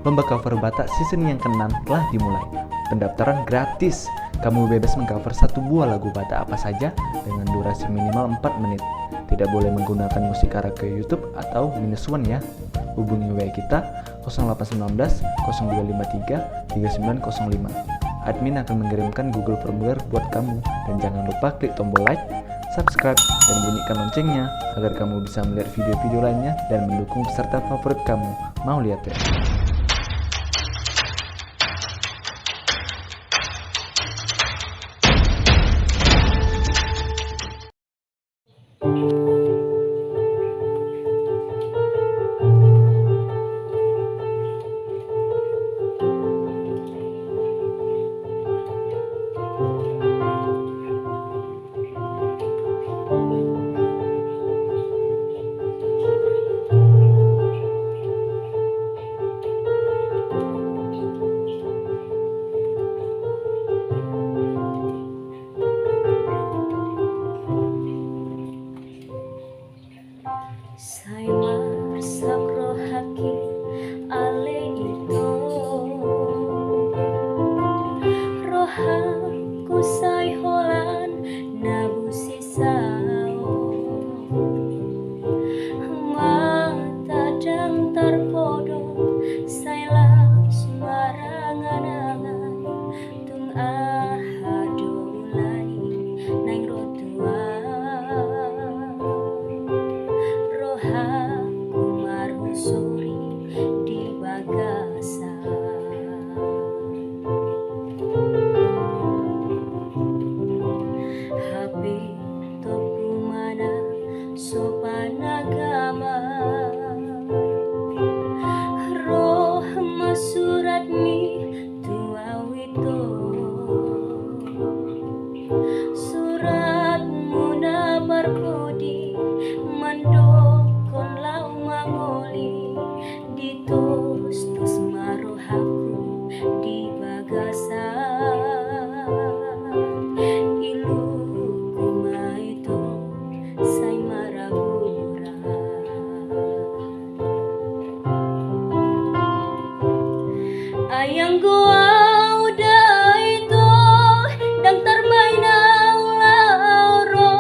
Lomba cover Batak season yang ke-6 telah dimulai. Pendaftaran gratis. Kamu bebas mengcover satu buah lagu Batak apa saja dengan durasi minimal 4 menit. Tidak boleh menggunakan musik karaoke YouTube atau -1 ya. Hubungi WA kita 0819 0253 3905. Admin akan mengirimkan Google Formulir buat kamu. Dan jangan lupa klik tombol like, subscribe, dan bunyikan loncengnya agar kamu bisa melihat video-video lainnya dan mendukung peserta favorit kamu. Mau lihat ya? Sai masak rohaki ale itu rohaku sai holan nabusi sao mata dan terpodo sai las marangan tung ahadulani nang rotua rohaku marusuri di bagasa habi topu mana sopan agama roh masurat mi tua wito surat muna berbudi mandokon lau mangoli ditus tus marohaku di bagasa ilu kumaito sai marabura ayang gua udah itu dang terbainau lauro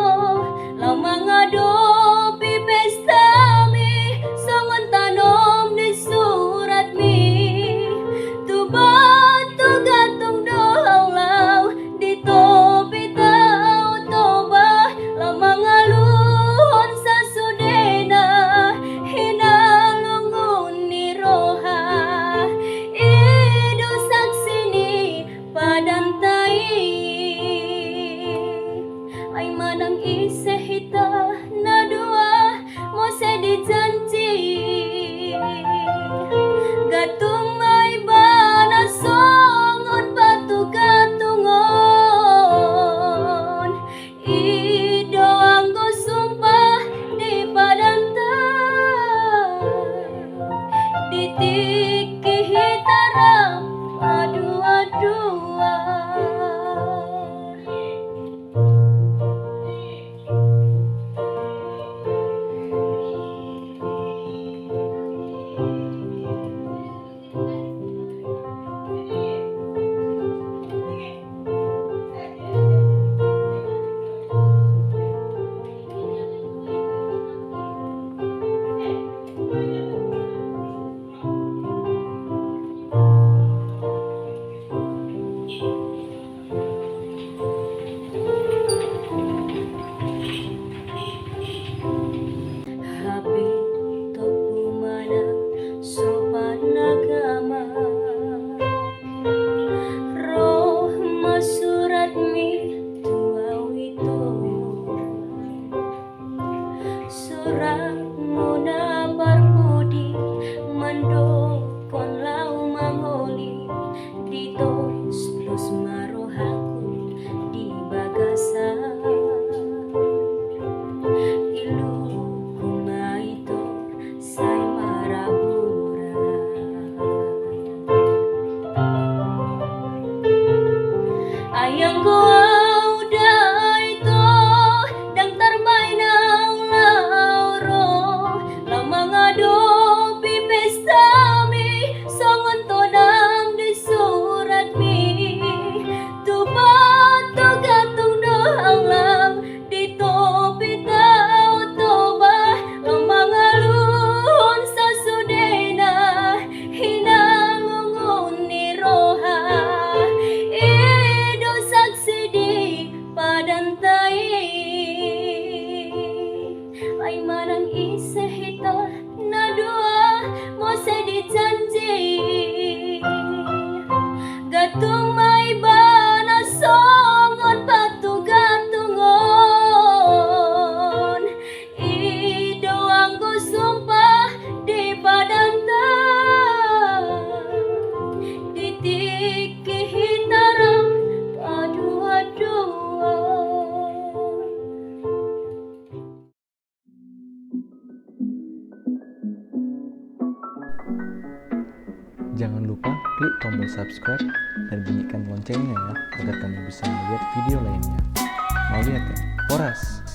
lau mengadopi pestami sangon tanom di surat mi tu batu gantung dohau lau di topi tau toba lau mengaluhon sasudena hinalungun ni roha idu saksini padantai ay manang isehita na dua mo se dijanji gatumay bana songon batu gatungon ido anggo sumpah di padantai ditiki hitaram adua-dua habi topu mana sopan agama roh masurat mi tua wito surat muna berbudi mandokon lau mangoli ditos tus marohaku di bagasa ilu kumaito sai marabura ayang gua udah itu dang terbainau lauro Jangan lupa klik tombol subscribe dan bunyikan loncengnya ya, agar kamu bisa melihat video lainnya. Mau lihat ya? Horas!